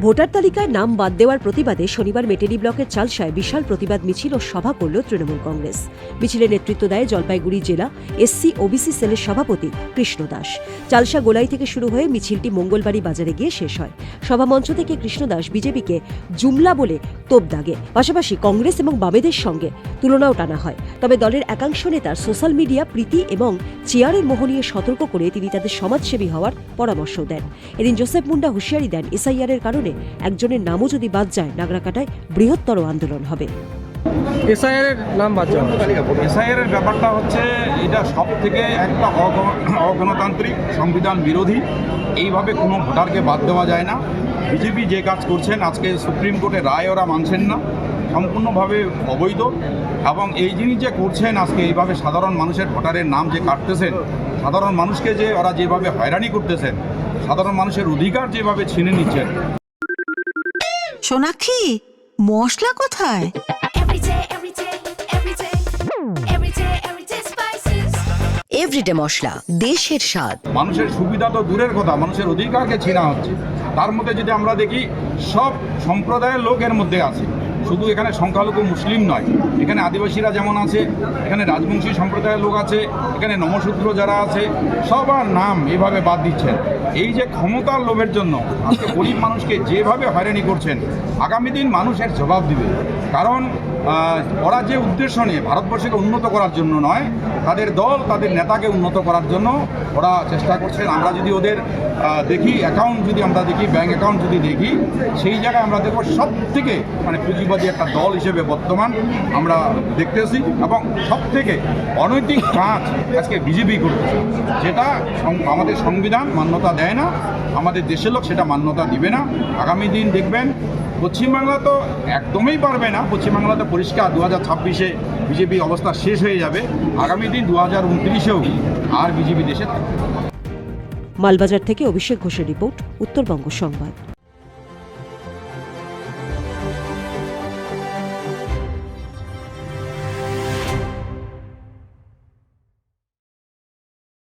Voter তালিকায় নাম বাদ দেওয়ার প্রতিবাদে শনিবার মেটেলি ব্লকের চালসায় বিশাল প্রতিবাদ মিছিল ও সভা করল তৃণমূল কংগ্রেস। মিছিলের নেতৃত্ব দেয় জলপাইগুড়ি জেলা এসসি ওবিসি সেলের সভাপতি কৃষ্ণ দাস। চালসা গোলাই থেকে শুরু হয়ে মিছিলটি মঙ্গলবাড়ি বাজারে গিয়ে শেষ হয়। সভামঞ্চ থেকে কৃষ্ণ দাস বিজেপিকে জুমলা বলে তোপ দাগে, পাশাপাশি কংগ্রেস এবং বামেদের সঙ্গে তুলনাও টানা হয়। তবে দলের একাংশ নেতার সোশ্যাল মিডিয়া প্রীতি এবং চেয়ারের মোহ নিয়ে সতর্ক করে তিনি তাদের সমাজসেবী হওয়ার পরামর্শ দেন। এদিন জোসেফ মুন্ডা হুঁশিয়ারি দেন, এসআইআরের কারণে একজনের নামও যদি বাদ যায় নাগরাকাটায় বৃহত্তর আন্দোলন হবে। এসআইআরের নাম বাদ যাওয়া, এসআইআরের ব্যাপারটা হচ্ছে এটা সব থেকে একটা অগণতান্ত্রিক, সংবিধান বিরোধী। এইভাবে কোনো ভোটারকে বাদ দেওয়া যায় না। বিজেপি যে কাজ করছেন, আজকে সুপ্রিম কোর্টের রায় ওরা মানছেন না, সম্পূর্ণভাবে অবৈধ। এবং এই জিনিস যে করছেন আজকে, এইভাবে সাধারণ মানুষের ভোটারের নাম যে কাটতেছেন, সাধারণ মানুষকে যে ওরা যেভাবে হয়রানি করতেছেন, সাধারণ মানুষের অধিকার যেভাবে ছিনে নিচ্ছেন। সোনাক্ষী, মশলা কোথায়? এভরিডে মশলা, দেশের স্বাদ। মানুষের সুবিধা তো দূরের কথা, মানুষের অধিকারকে ছিনা হচ্ছে। তার মধ্যে যদি আমরা দেখি, সব সম্প্রদায়ের লোক এর মধ্যে আছে। শুধু এখানে সংখ্যালঘু মুসলিম নয়, এখানে আদিবাসীরা যেমন আছে, এখানে রাজবংশী সম্প্রদায়ের লোক আছে, এখানে নমশূদ্র যারা আছে, সবার নাম এভাবে বাদ দিচ্ছেন। এই যে ক্ষমতার লোভের জন্য আজকে গরিব মানুষকে যেভাবে হয়রানি করছেন, আগামী দিন মানুষের জবাব দিবে। কারণ ওরা যে উদ্দেশ্য নিয়ে ভারতবর্ষকে উন্নত করার জন্য নয়, তাদের দল তাদের নেতাকে উন্নত করার জন্য ওরা চেষ্টা করছেন। আমরা যদি ওদের দেখি অ্যাকাউন্ট, যদি আমরা দেখি ব্যাঙ্ক অ্যাকাউন্ট যদি দেখি, সেই জায়গায় আমরা দেখব সব থেকে পুঁজিবাদী একটা দল হিসেবে বর্তমান আমরা দেখতেছি। এবং সব থেকে অনৈতিক কাজ আজকে বিজেপি করতেছে, যেটা আমাদের সংবিধান মান্যতা দেয় না, আমাদের দেশের লোক সেটা মান্যতা দিবে না। আগামী দিন দেখবেন পশ্চিমবাংলা তো একদমই পারবে না। পশ্চিমবাংলাতে পরিষ্কার 2026-এ বিজেপি অবস্থা শেষ হয়ে যাবে। আগামী দিন 2029-এও আর বিজেপি দেশে থাকবে। মালবাজার থেকে অভিষেক ঘোষের রিপোর্ট, উত্তরবঙ্গ সংবাদ।